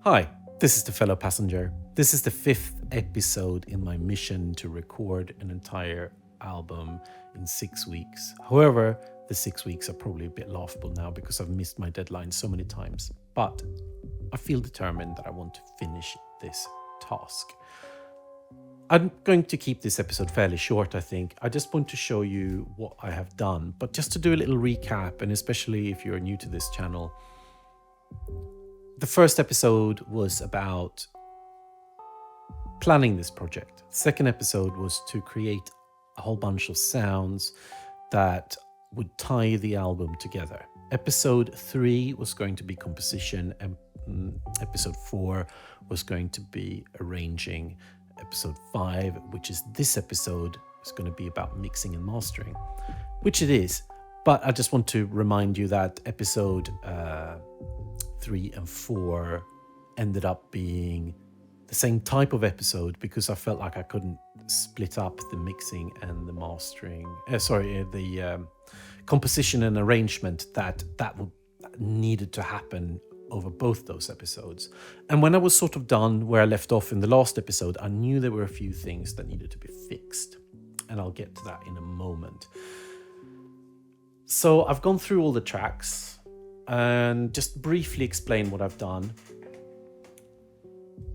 Hi, this is the fellow passenger. This is the 5th episode in my mission to record an entire album in 6 weeks. However, the 6 weeks are probably a bit laughable now because I've missed my deadline so many times. But I feel determined that I want to finish this task. I'm going to keep this episode fairly short, I think. I just want to show you what I have done. But just to do a little recap, and especially if you're new to this channel, the first episode was about planning this project. The second episode was to create a whole bunch of sounds that would tie the album together. Episode 3 was going to be composition, and episode 4 was going to be arranging. Episode 5, which is this episode, is going to be about mixing and mastering, which it is. But I just want to remind you that episode 3 and 4 ended up being the same type of episode because I felt like I couldn't split up the mixing and the mastering, the composition and arrangement that needed to happen over both those episodes. And when I was sort of done where I left off in the last episode, I knew there were a few things that needed to be fixed, and I'll get to that in a moment. So I've gone through all the tracks and just briefly explain what I've done.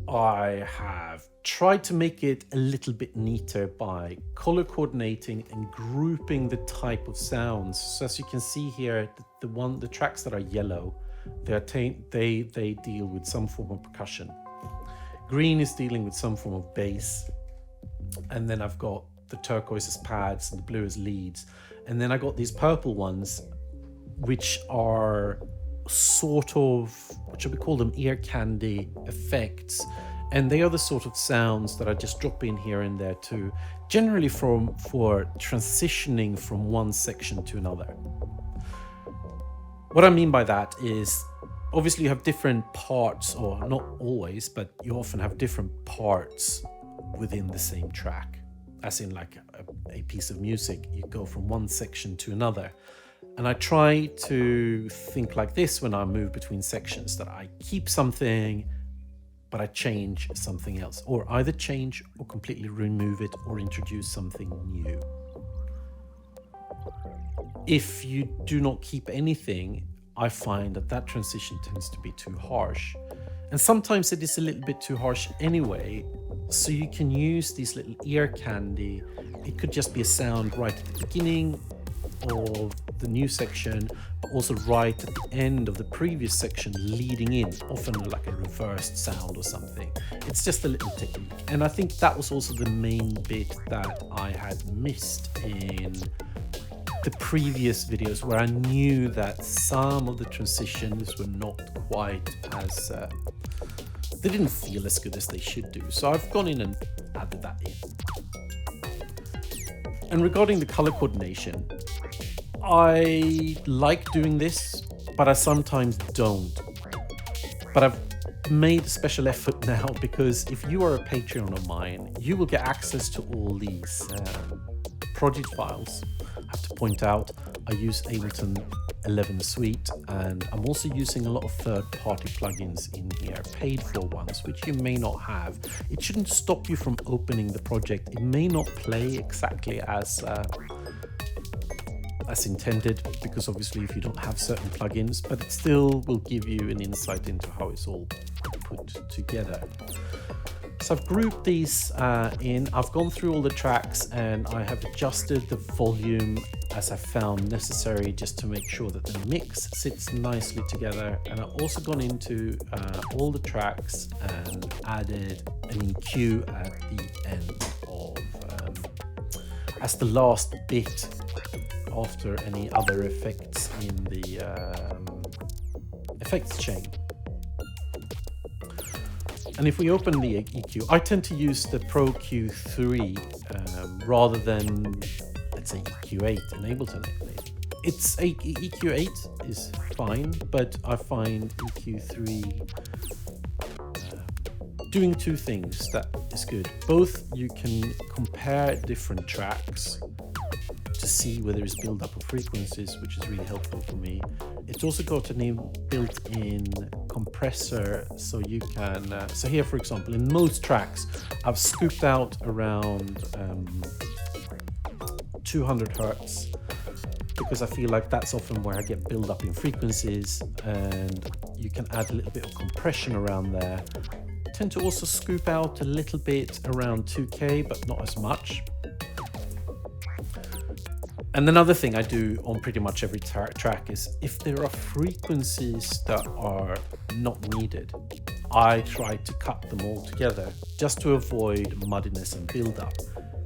I have tried to make it a little bit neater by color coordinating and grouping the type of sounds. So as you can see here, the tracks that are yellow, they deal with some form of percussion. Green is dealing with some form of bass, and then I've got the turquoise as pads and the blue as leads, and then I got these purple ones, which are sort of, what should we call them, ear candy effects, and they are the sort of sounds that I just drop in here and there too, generally for transitioning from one section to another. What I mean by that is, obviously you have different parts, or not always, but you often have different parts within the same track. As in like a piece of music, you go from one section to another. And I try to think like this when I move between sections, that I keep something, but I change something else, or either change or completely remove it or introduce something new. If you do not keep anything, I find that transition tends to be too harsh. And sometimes it is a little bit too harsh anyway, so you can use these little ear candy. It could just be a sound right at the beginning of the new section, but also right at the end of the previous section leading in, often like a reversed sound or something. It's just a little technique. And I think that was also the main bit that I had missed in the previous videos, where I knew that some of the transitions were not quite as they didn't feel as good as they should do. So I've gone in and added that in. And regarding the color coordination, I like doing this, but I sometimes don't. But I've made a special effort now, because if you are a Patreon of mine, you will get access to all these project files. I have to point out, I use Ableton 11 Suite, and I'm also using a lot of third-party plugins in here, paid-for ones, which you may not have. It shouldn't stop you from opening the project. It may not play exactly as intended, because obviously if you don't have certain plugins, but it still will give you an insight into how it's all put together. So I've grouped these in, I've gone through all the tracks, and I have adjusted the volume as I found necessary, just to make sure that the mix sits nicely together. And I've also gone into all the tracks and added an EQ at the end of, as the last bit after any other effects in the effects chain. And if we open the EQ, I tend to use the Pro Q3 rather than, let's say, EQ8 in Ableton. EQ8 is fine, but I find EQ3 doing two things that is good. Both you can compare different tracks to see where there is build-up of frequencies, which is really helpful for me. It's also got an built-in compressor so you can, so here for example, in most tracks, I've scooped out around 200 hertz because I feel like that's often where I get build up in frequencies, and you can add a little bit of compression around there. I tend to also scoop out a little bit around 2K, but not as much. And another thing I do on pretty much every track is if there are frequencies that are not needed, I try to cut them all together just to avoid muddiness and build-up.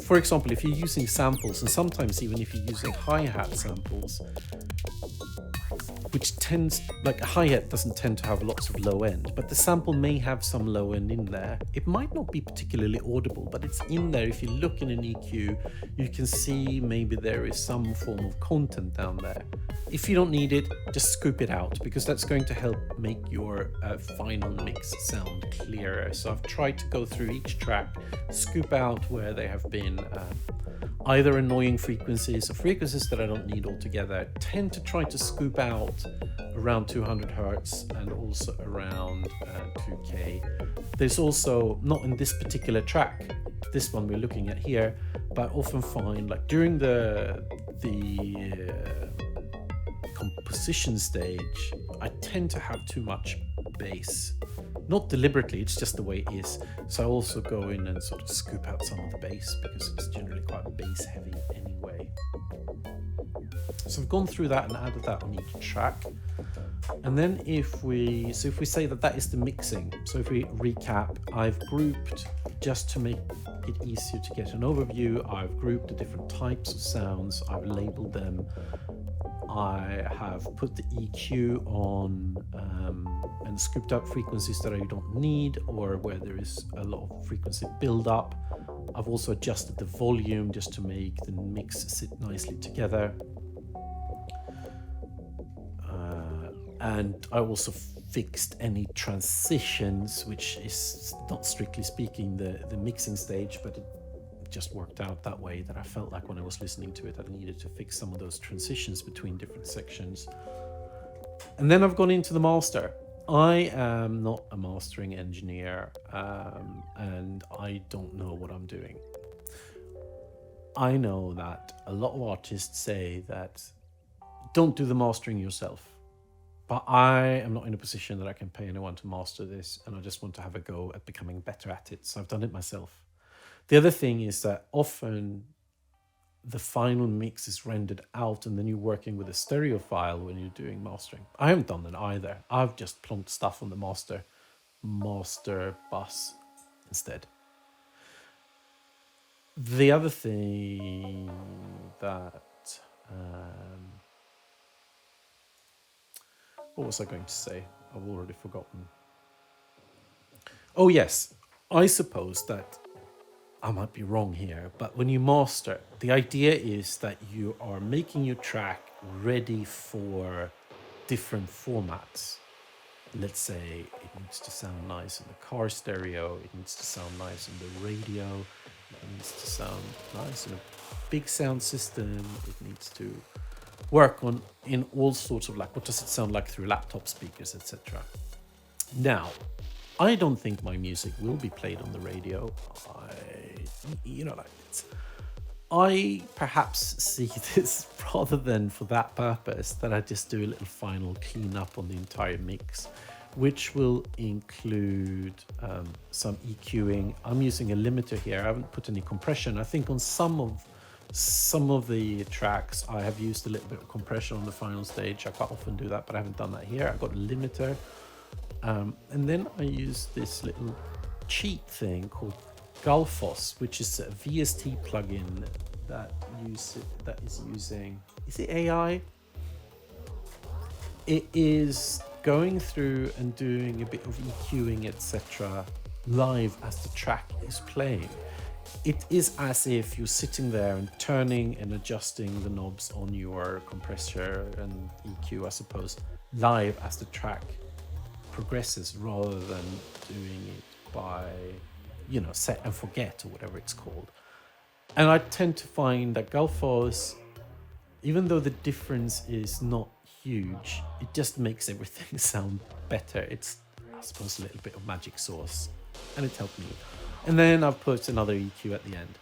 For example, if you're using samples, and sometimes even if you're using hi-hat samples, which tends, like a hi-hat doesn't tend to have lots of low end, but the sample may have some low end in there. It might not be particularly audible, but it's in there. If you look in an EQ, you can see maybe there is some form of content down there. If you don't need it, just scoop it out, because that's going to help make your final mix sound clearer. So I've tried to go through each track, scoop out where they have been either annoying frequencies or frequencies that I don't need altogether. Tend to try to scoop out around 200 hertz and also around 2K. There's also, not in this particular track, this one we're looking at here, but I often find like during the composition stage, I tend to have too much bass. Not deliberately, it's just the way it is. So I also go in and sort of scoop out some of the bass because it's generally quite bass heavy anyway. So I've gone through that and added that on each track. And then if we say that that is the mixing, so if we recap, I've grouped, just to make it easier to get an overview, I've grouped the different types of sounds, I've labeled them, I have put the EQ on and scooped out frequencies that I don't need or where there is a lot of frequency build up. I've also adjusted the volume just to make the mix sit nicely together. And I also fixed any transitions, which is not strictly speaking the mixing stage, but it just worked out that way that I felt like when I was listening to it, I needed to fix some of those transitions between different sections. And then I've gone into the master. I am not a mastering engineer, and I don't know what I'm doing. I know that a lot of artists say that don't do the mastering yourself. But I am not in a position that I can pay anyone to master this, and I just want to have a go at becoming better at it. So I've done it myself. The other thing is that often the final mix is rendered out and then you're working with a stereo file when you're doing mastering. I haven't done that either. I've just plonked stuff on the master bus instead. The other thing that... what was I going to say? I've already forgotten. Oh yes, I suppose that I might be wrong here, but when you master, the idea is that you are making your track ready for different formats. Let's say it needs to sound nice in the car stereo, it needs to sound nice in the radio, it needs to sound nice in a big sound system, it needs to work on in all sorts of, like, what does it sound like through laptop speakers, etc. Now, I don't think my music will be played on the radio. I perhaps see this rather than for that purpose, that I just do a little final cleanup on the entire mix, which will include some EQing. I'm using a limiter here. I haven't put any compression. I think on some of the tracks I have used a little bit of compression on the final stage. I quite often do that, but I haven't done that here. I've got a limiter. And then I use this little cheat thing called Gullfoss, which is a VST plugin that is using, is it AI? It is going through and doing a bit of EQing, etc. live as the track is playing. It is as if you're sitting there and turning and adjusting the knobs on your compressor and EQ, I suppose, live as the track progresses, rather than doing it by, set and forget or whatever it's called. And I tend to find that Gullfoss, even though the difference is not huge. It just makes everything sound better. It's, I suppose, a little bit of magic sauce, and it helped me. And then I've put another EQ at the end.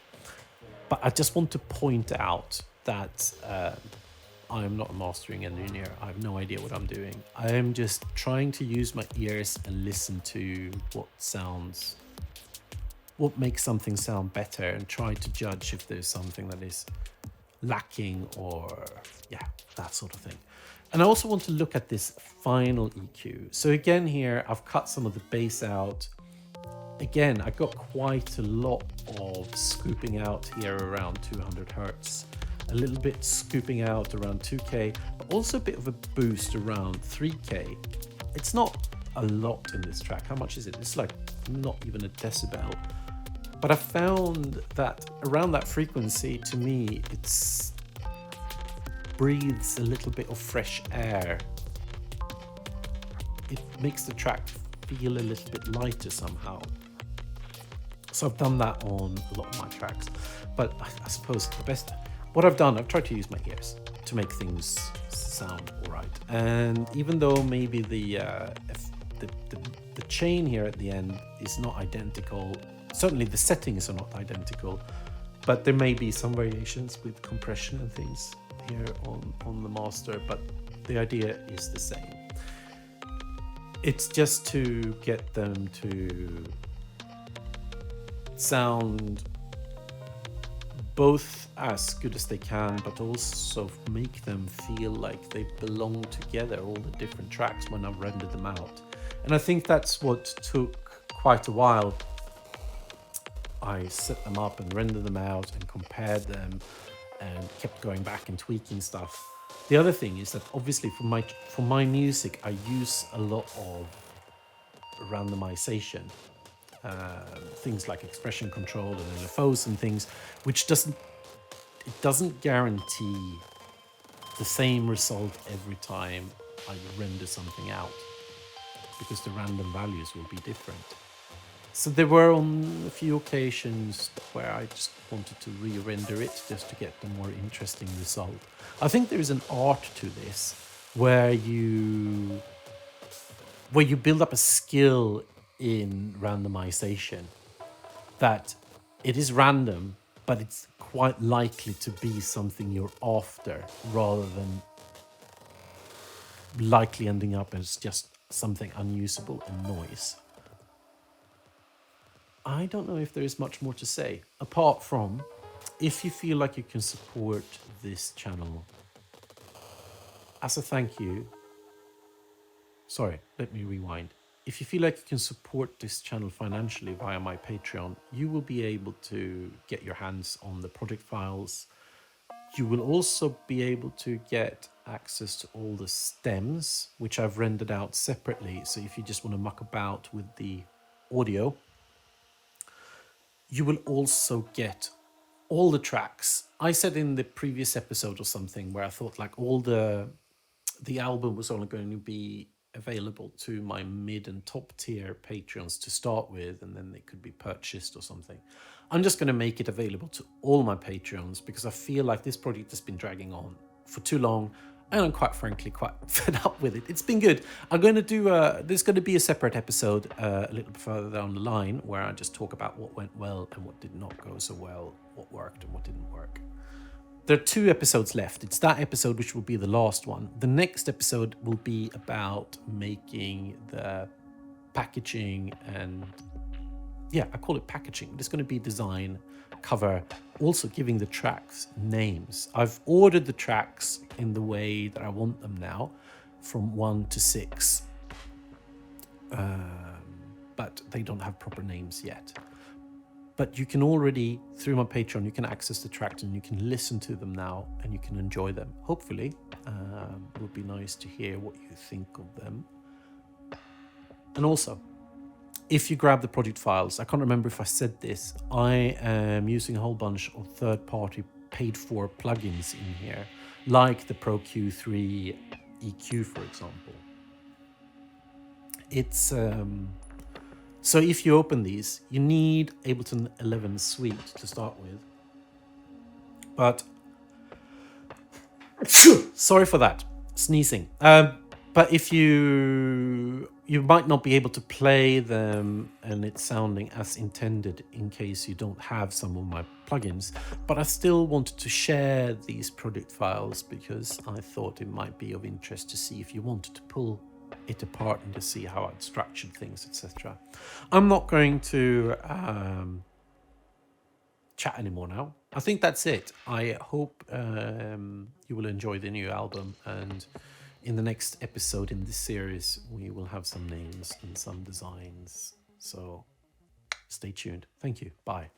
But I just want to point out that I am not a mastering engineer. I have no idea what I'm doing. I am just trying to use my ears and listen to what makes something sound better, and try to judge if there's something that is lacking, or that sort of thing. And I also want to look at this final EQ. So again, here I've cut some of the bass out. Again, I got quite a lot of scooping out here around 200 hertz, a little bit scooping out around 2K, but also a bit of a boost around 3K. It's not a lot in this track. How much is it? It's like not even a decibel. But I found that around that frequency, to me, it's breathes a little bit of fresh air. It makes the track feel a little bit lighter somehow. So I've done that on a lot of my tracks. But I suppose what I've done, I've tried to use my ears to make things sound all right. And even though maybe the chain here at the end is not identical, certainly the settings are not identical, but there may be some variations with compression and things here on the master, but the idea is the same. It's just to get them to sound both as good as they can, but also make them feel like they belong together, all the different tracks, when I've rendered them out. And I think that's what took quite a while. I set them up and rendered them out and compared them and kept going back and tweaking stuff. The other thing is that obviously for my music, I use a lot of randomization, things like expression control and LFOs and things, which doesn't guarantee the same result every time I render something out, because the random values will be different. So there were on a few occasions where I just wanted to re-render it just to get the more interesting result. I think there is an art to this where you build up a skill in randomization, that it is random, but it's quite likely to be something you're after, rather than likely ending up as just something unusable and noise. I don't know if there is much more to say, apart from, if you feel like you can support this channel as a thank you. Sorry, let me rewind. If you feel like you can support this channel financially via my Patreon, you will be able to get your hands on the project files. You will also be able to get access to all the stems, which I've rendered out separately. So if you just want to muck about with the audio, you will also get all the tracks. I said in the previous episode or something where I thought like all the album was only going to be available to my mid and top tier Patreons to start with, and then they could be purchased or something. I'm just going to make it available to all my Patreons, because I feel like this project has been dragging on for too long, and I'm quite frankly quite fed up with it. It's been good. I'm going to do there's going to be a separate episode a little bit further down the line where I just talk about what went well and what did not go so well, what worked and what didn't work. There are 2 episodes left. It's that episode which will be the last one. The next episode will be about making the packaging, and I call it packaging. It's going to be design, cover, also giving the tracks names. I've ordered the tracks in the way that I want them now, from 1 to 6. But they don't have proper names yet. But you can already, through my Patreon, you can access the tracks and you can listen to them now and you can enjoy them. Hopefully, it would be nice to hear what you think of them. And also, if you grab the project files, I can't remember if I said this, I am using a whole bunch of third-party paid-for plugins in here, like the Pro Q3 EQ, for example. It's... So if you open these, you need Ableton 11 Suite to start with. But sorry for that. sneezing. But if you might not be able to play them and it's sounding as intended in case you don't have some of my plugins, but I still wanted to share these project files because I thought it might be of interest to see if you wanted to pull it apart and to see how I'd structured things, etc. I'm not going to chat anymore now. I think that's it. I hope you will enjoy the new album, and in the next episode in this series we will have some names and some designs, so stay tuned. Thank you. Bye.